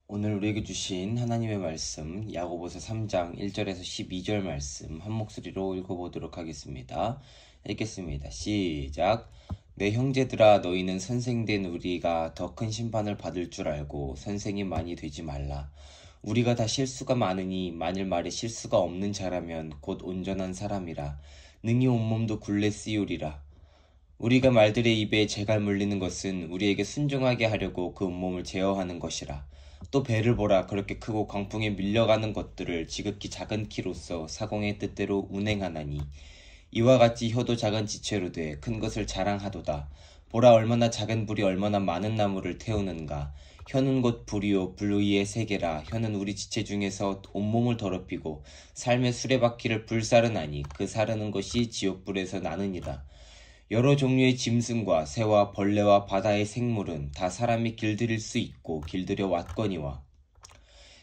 오늘 우리에게 주신 하나님의 말씀 야고보서 3장 1절에서 12절 말씀 한 목소리로 읽어보도록 하겠습니다. 읽겠습니다. 시작. 내 형제들아, 너희는 선생된 우리가 더 큰 심판을 받을 줄 알고 선생이 많이 되지 말라. 우리가 다 실수가 많으니 만일 말에 실수가 없는 자라면 곧 온전한 사람이라 능히 온몸도 굴레 씌우리라. 우리가 말들의 입에 재갈 물리는 것은 우리에게 순종하게 하려고 그 온몸을 제어하는 것이라. 또 배를 보라. 그렇게 크고 광풍에 밀려가는 것들을 지극히 작은 키로서 사공의 뜻대로 운행하나니 이와 같이 혀도 작은 지체로 돼 큰 것을 자랑하도다. 보라, 얼마나 작은 불이 얼마나 많은 나무를 태우는가. 혀는 곧 불이요 불 위의 세계라. 혀는 우리 지체 중에서 온몸을 더럽히고 삶의 수레바퀴를 불사르나니 그 사르는 것이 지옥불에서 나느니라. 여러 종류의 짐승과 새와 벌레와 바다의 생물은 다 사람이 길들일 수 있고 길들여 왔거니와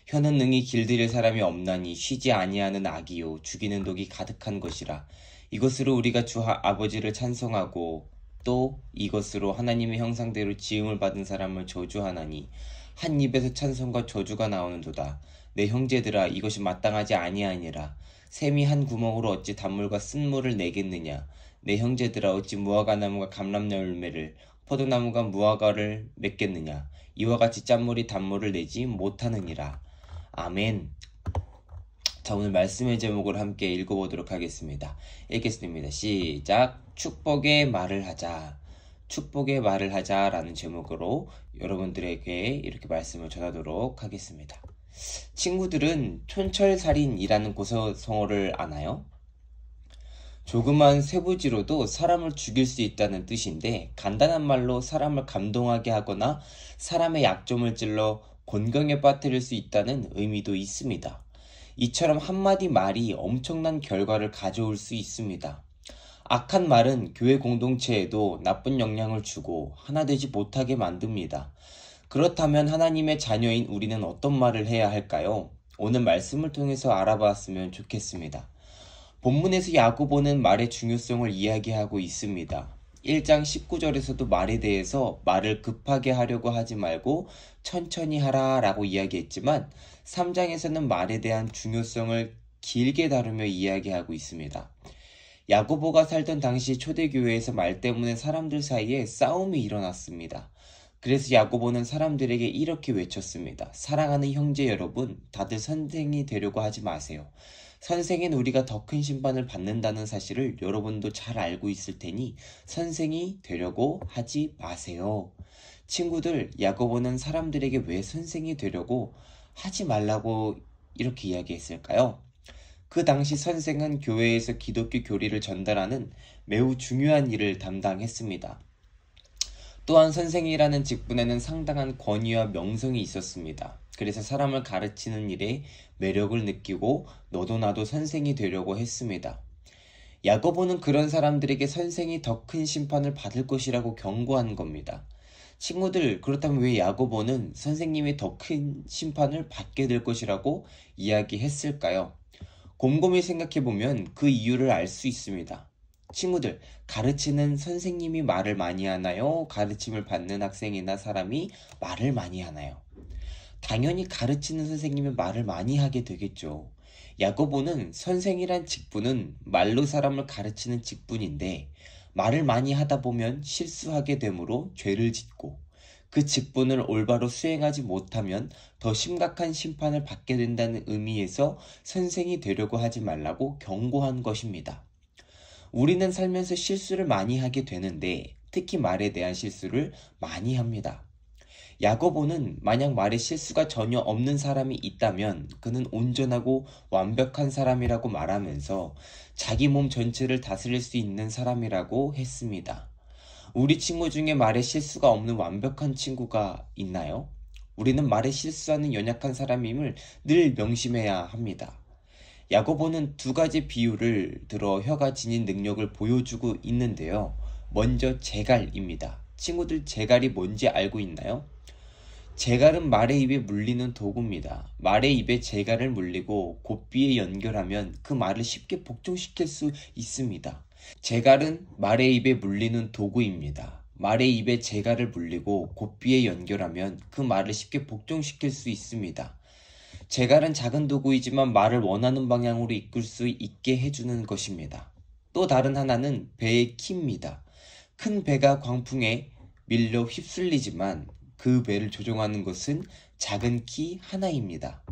혀는 능히 길들일 사람이 없나니 쉬지 아니하는 악이요 죽이는 독이 가득한 것이라. 이것으로 우리가 주 아버지를 찬송하고 또 이것으로 하나님의 형상대로 지음을 받은 사람을 저주하나니 한 입에서 찬송과 저주가 나오는도다. 내 형제들아, 이것이 마땅하지 아니하니라. 샘이 한 구멍으로 어찌 단물과 쓴물을 내겠느냐. 내 형제들아, 어찌 무화과나무가 감람열매를 포도나무가 무화과를 맺겠느냐. 이와 같이 짠물이 단물을 내지 못하느니라. 아멘. 자, 오늘 말씀의 제목을 함께 읽어보도록 하겠습니다. 읽겠습니다. 시작. 축복의 말을 하자. 축복의 말을 하자 라는 제목으로 여러분들에게 이렇게 말씀을 전하도록 하겠습니다. 친구들은 촌철살인이라는 고소성어를 아나요? 조그만 쇠부지로도 사람을 죽일 수 있다는 뜻인데, 간단한 말로 사람을 감동하게 하거나 사람의 약점을 찔러 곤경에 빠뜨릴 수 있다는 의미도 있습니다. 이처럼 한마디 말이 엄청난 결과를 가져올 수 있습니다. 악한 말은 교회 공동체에도 나쁜 영향을 주고 하나 되지 못하게 만듭니다. 그렇다면 하나님의 자녀인 우리는 어떤 말을 해야 할까요? 오늘 말씀을 통해서 알아봤으면 좋겠습니다. 본문에서 야고보는 말의 중요성을 이야기하고 있습니다. 1장 19절에서도 말에 대해서 말을 급하게 하려고 하지 말고 천천히 하라 라고 이야기했지만 3장에서는 말에 대한 중요성을 길게 다루며 이야기하고 있습니다. 야고보가 살던 당시 초대교회에서 말 때문에 사람들 사이에 싸움이 일어났습니다. 그래서 야고보는 사람들에게 이렇게 외쳤습니다. 사랑하는 형제 여러분, 다들 선생이 되려고 하지 마세요. 선생인 우리가 더 큰 심판을 받는다는 사실을 여러분도 잘 알고 있을 테니 선생이 되려고 하지 마세요. 친구들, 야고보는 사람들에게 왜 선생이 되려고 하지 말라고 이렇게 이야기했을까요? 그 당시 선생은 교회에서 기독교 교리를 전달하는 매우 중요한 일을 담당했습니다. 또한 선생이라는 직분에는 상당한 권위와 명성이 있었습니다. 그래서 사람을 가르치는 일에 매력을 느끼고 너도 나도 선생이 되려고 했습니다. 야고보는 그런 사람들에게 선생이 더 큰 심판을 받을 것이라고 경고한 겁니다. 친구들, 그렇다면 왜 야고보는 선생님이 더 큰 심판을 받게 될 것이라고 이야기했을까요? 곰곰이 생각해보면 그 이유를 알 수 있습니다. 친구들, 가르치는 선생님이 말을 많이 하나요? 가르침을 받는 학생이나 사람이 말을 많이 하나요? 당연히 가르치는 선생님이 말을 많이 하게 되겠죠. 야고보는 선생이란 직분은 말로 사람을 가르치는 직분인데 말을 많이 하다 보면 실수하게 되므로 죄를 짓고 그 직분을 올바로 수행하지 못하면 더 심각한 심판을 받게 된다는 의미에서 선생이 되려고 하지 말라고 경고한 것입니다. 우리는 살면서 실수를 많이 하게 되는데 특히 말에 대한 실수를 많이 합니다. 야고보는 만약 말에 실수가 전혀 없는 사람이 있다면 그는 온전하고 완벽한 사람이라고 말하면서 자기 몸 전체를 다스릴 수 있는 사람이라고 했습니다. 우리 친구 중에 말에 실수가 없는 완벽한 친구가 있나요? 우리는 말에 실수하는 연약한 사람임을 늘 명심해야 합니다. 야고보는 두 가지 비유를 들어 혀가 지닌 능력을 보여주고 있는데요. 먼저 재갈입니다. 친구들, 재갈이 뭔지 알고 있나요? 재갈은 말의 입에 물리는 도구입니다. 말의 입에 재갈을 물리고 곱비에 연결하면 그 말을 쉽게 복종시킬 수 있습니다. 재갈은 말의 입에 물리는 도구입니다. 말의 입에 재갈을 물리고 고삐에 연결하면 그 말을 쉽게 복종시킬 수 있습니다. 재갈은 작은 도구이지만 말을 원하는 방향으로 이끌 수 있게 해주는 것입니다. 또 다른 하나는 배의 키입니다. 큰 배가 광풍에 밀려 휩쓸리지만 그 배를 조종하는 것은 작은 키 하나입니다.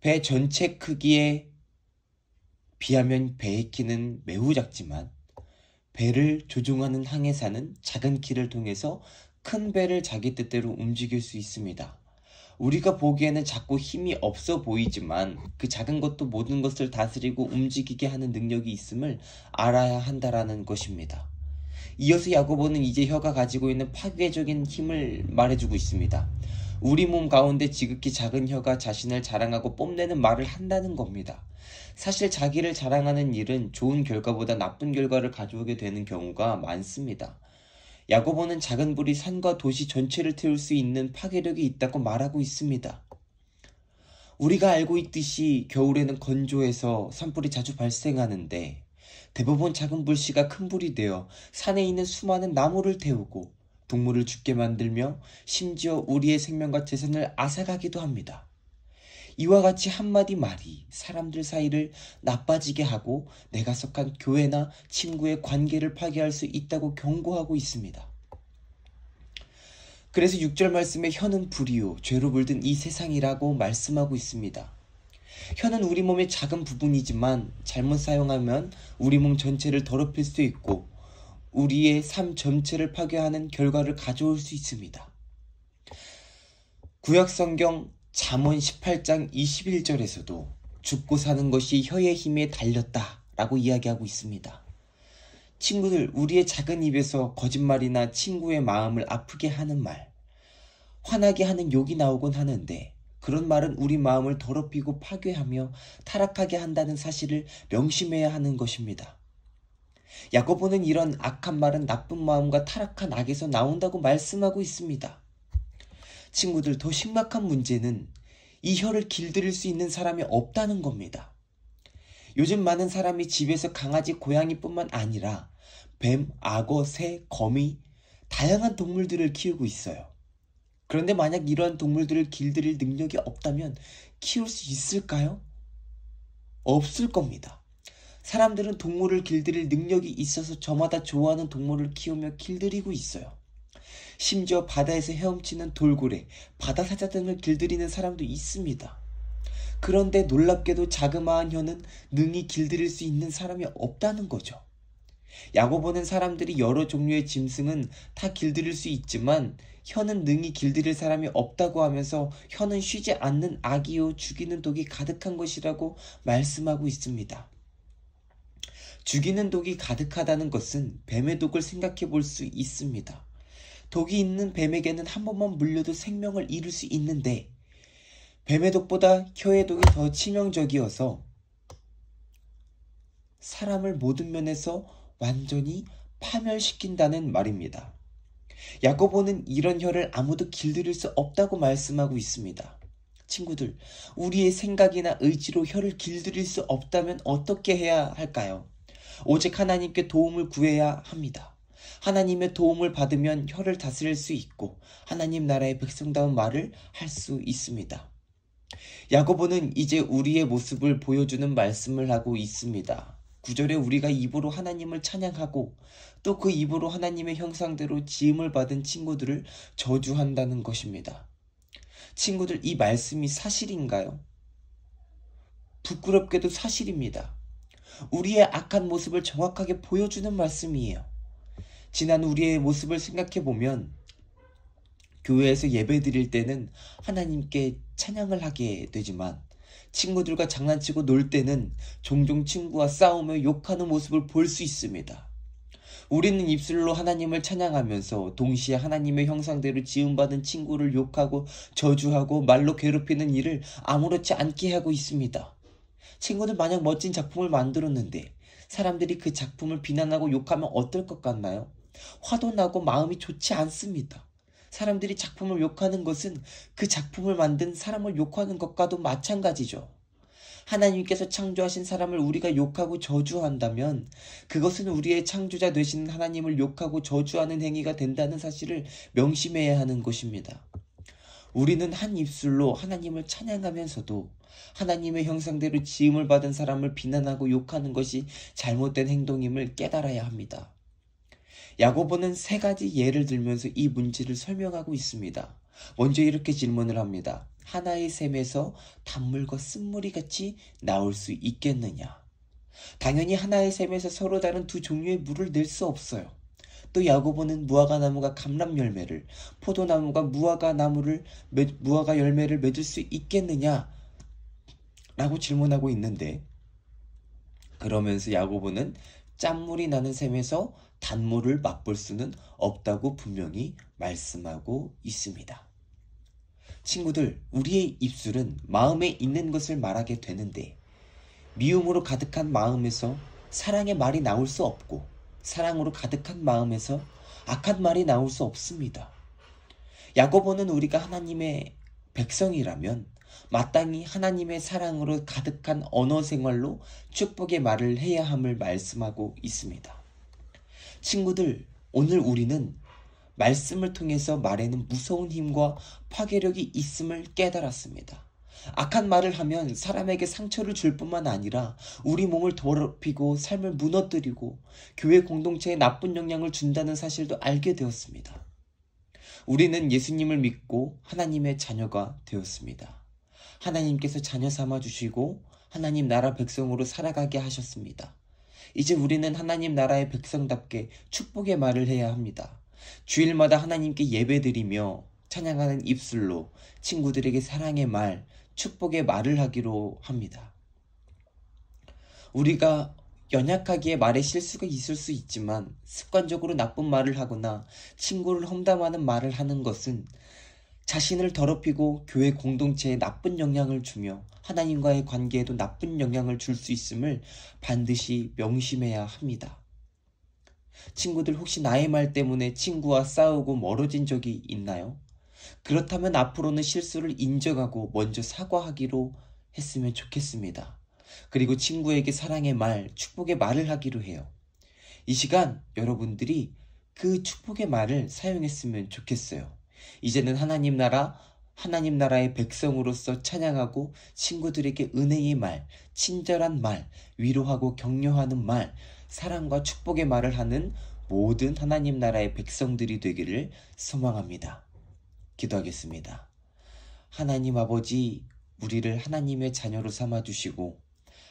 배 전체 크기에 비하면 배의 키는 매우 작지만 배를 조종하는 항해사는 작은 키를 통해서 큰 배를 자기 뜻대로 움직일 수 있습니다. 우리가 보기에는 작고 힘이 없어 보이지만 그 작은 것도 모든 것을 다스리고 움직이게 하는 능력이 있음을 알아야 한다라는 것입니다. 이어서 야고보는 이제 혀가 가지고 있는 파괴적인 힘을 말해주고 있습니다. 우리 몸 가운데 지극히 작은 혀가 자신을 자랑하고 뽐내는 말을 한다는 겁니다. 사실 자기를 자랑하는 일은 좋은 결과보다 나쁜 결과를 가져오게 되는 경우가 많습니다. 야고보는 작은 불이 산과 도시 전체를 태울 수 있는 파괴력이 있다고 말하고 있습니다. 우리가 알고 있듯이 겨울에는 건조해서 산불이 자주 발생하는데 대부분 작은 불씨가 큰 불이 되어 산에 있는 수많은 나무를 태우고 동물을 죽게 만들며 심지어 우리의 생명과 재산을 앗아가기도 합니다. 이와 같이 한마디 말이 사람들 사이를 나빠지게 하고 내가 속한 교회나 친구의 관계를 파괴할 수 있다고 경고하고 있습니다. 그래서 6절 말씀에 혀는 불이요 죄로 물든 이 세상이라고 말씀하고 있습니다. 혀는 우리 몸의 작은 부분이지만 잘못 사용하면 우리 몸 전체를 더럽힐 수 있고 우리의 삶 전체를 파괴하는 결과를 가져올 수 있습니다. 구약성경 잠언 18장 21절에서도 죽고 사는 것이 혀의 힘에 달렸다 라고 이야기하고 있습니다. 친구들, 우리의 작은 입에서 거짓말이나 친구의 마음을 아프게 하는 말, 화나게 하는 욕이 나오곤 하는데 그런 말은 우리 마음을 더럽히고 파괴하며 타락하게 한다는 사실을 명심해야 하는 것입니다. 야고보는 이런 악한 말은 나쁜 마음과 타락한 악에서 나온다고 말씀하고 있습니다. 친구들, 더 심각한 문제는 이 혀를 길들일 수 있는 사람이 없다는 겁니다. 요즘 많은 사람이 집에서 강아지, 고양이뿐만 아니라 뱀, 악어, 새, 거미, 다양한 동물들을 키우고 있어요. 그런데 만약 이러한 동물들을 길들일 능력이 없다면 키울 수 있을까요? 없을 겁니다. 사람들은 동물을 길들일 능력이 있어서 저마다 좋아하는 동물을 키우며 길들이고 있어요. 심지어 바다에서 헤엄치는 돌고래, 바다사자 등을 길들이는 사람도 있습니다. 그런데 놀랍게도 자그마한 혀는 능히 길들일 수 있는 사람이 없다는 거죠. 야고보는 사람들이 여러 종류의 짐승은 다 길들일 수 있지만 혀는 능히 길들일 사람이 없다고 하면서 혀는 쉬지 않는 악이요 죽이는 독이 가득한 것이라고 말씀하고 있습니다. 죽이는 독이 가득하다는 것은 뱀의 독을 생각해 볼 수 있습니다. 독이 있는 뱀에게는 한 번만 물려도 생명을 잃을 수 있는데 뱀의 독보다 혀의 독이 더 치명적이어서 사람을 모든 면에서 완전히 파멸시킨다는 말입니다. 야고보는 이런 혀를 아무도 길들일 수 없다고 말씀하고 있습니다. 친구들, 우리의 생각이나 의지로 혀를 길들일 수 없다면 어떻게 해야 할까요? 오직 하나님께 도움을 구해야 합니다. 하나님의 도움을 받으면 혀를 다스릴 수 있고 하나님 나라의 백성다운 말을 할 수 있습니다. 야고보는 이제 우리의 모습을 보여주는 말씀을 하고 있습니다. 9절에 우리가 입으로 하나님을 찬양하고 또 그 입으로 하나님의 형상대로 지음을 받은 친구들을 저주한다는 것입니다. 친구들, 이 말씀이 사실인가요? 부끄럽게도 사실입니다. 우리의 악한 모습을 정확하게 보여주는 말씀이에요. 지난 우리의 모습을 생각해보면 교회에서 예배 드릴 때는 하나님께 찬양을 하게 되지만 친구들과 장난치고 놀 때는 종종 친구와 싸우며 욕하는 모습을 볼 수 있습니다. 우리는 입술로 하나님을 찬양하면서 동시에 하나님의 형상대로 지음받은 친구를 욕하고 저주하고 말로 괴롭히는 일을 아무렇지 않게 하고 있습니다. 친구들, 만약 멋진 작품을 만들었는데 사람들이 그 작품을 비난하고 욕하면 어떨 것 같나요? 화도 나고 마음이 좋지 않습니다. 사람들이 작품을 욕하는 것은 그 작품을 만든 사람을 욕하는 것과도 마찬가지죠. 하나님께서 창조하신 사람을 우리가 욕하고 저주한다면 그것은 우리의 창조자 되신 하나님을 욕하고 저주하는 행위가 된다는 사실을 명심해야 하는 것입니다. 우리는 한 입술로 하나님을 찬양하면서도 하나님의 형상대로 지음을 받은 사람을 비난하고 욕하는 것이 잘못된 행동임을 깨달아야 합니다. 야고보는 3가지 예를 들면서 이 문제를 설명하고 있습니다. 먼저 이렇게 질문을 합니다. 하나의 샘에서 단물과 쓴물이 같이 나올 수 있겠느냐? 당연히 하나의 샘에서 서로 다른 2 종류의 물을 낼 수 없어요. 또 야고보는 무화과나무가 감람 열매를, 포도나무가 무화과 열매를 맺을 수 있겠느냐? 라고 질문하고 있는데, 그러면서 야고보는 짠물이 나는 샘에서 단물을 맛볼 수는 없다고 분명히 말씀하고 있습니다. 친구들, 우리의 입술은 마음에 있는 것을 말하게 되는데 미움으로 가득한 마음에서 사랑의 말이 나올 수 없고 사랑으로 가득한 마음에서 악한 말이 나올 수 없습니다. 야고보는 우리가 하나님의 백성이라면 마땅히 하나님의 사랑으로 가득한 언어 생활로 축복의 말을 해야 함을 말씀하고 있습니다. 친구들, 오늘 우리는 말씀을 통해서 말에는 무서운 힘과 파괴력이 있음을 깨달았습니다. 악한 말을 하면 사람에게 상처를 줄 뿐만 아니라 우리 몸을 더럽히고 삶을 무너뜨리고 교회 공동체에 나쁜 영향을 준다는 사실도 알게 되었습니다. 우리는 예수님을 믿고 하나님의 자녀가 되었습니다. 하나님께서 자녀 삼아주시고 하나님 나라 백성으로 살아가게 하셨습니다. 이제 우리는 하나님 나라의 백성답게 축복의 말을 해야 합니다. 주일마다 하나님께 예배드리며 찬양하는 입술로 친구들에게 사랑의 말, 축복의 말을 하기로 합니다. 우리가 연약하기에 말에 실수가 있을 수 있지만 습관적으로 나쁜 말을 하거나 친구를 험담하는 말을 하는 것은 자신을 더럽히고 교회 공동체에 나쁜 영향을 주며 하나님과의 관계에도 나쁜 영향을 줄 수 있음을 반드시 명심해야 합니다. 친구들, 혹시 나의 말 때문에 친구와 싸우고 멀어진 적이 있나요? 그렇다면 앞으로는 실수를 인정하고 먼저 사과하기로 했으면 좋겠습니다. 그리고 친구에게 사랑의 말, 축복의 말을 하기로 해요. 이 시간 여러분들이 그 축복의 말을 사용했으면 좋겠어요. 이제는 하나님 나라의 백성으로서 찬양하고 친구들에게 은혜의 말, 친절한 말, 위로하고 격려하는 말, 사랑과 축복의 말을 하는 모든 하나님 나라의 백성들이 되기를 소망합니다. 기도하겠습니다. 하나님 아버지, 우리를 하나님의 자녀로 삼아주시고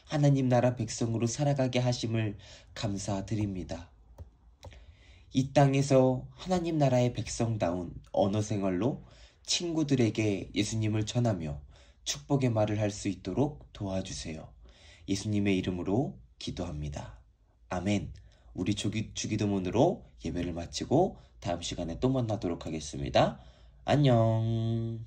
하나님 나라 백성으로 살아가게 하심을 감사드립니다. 이 땅에서 하나님 나라의 백성다운 언어 생활로 친구들에게 예수님을 전하며 축복의 말을 할 수 있도록 도와주세요. 예수님의 이름으로 기도합니다. 아멘. 우리 주기도문으로 예배를 마치고 다음 시간에 또 만나도록 하겠습니다. 안녕.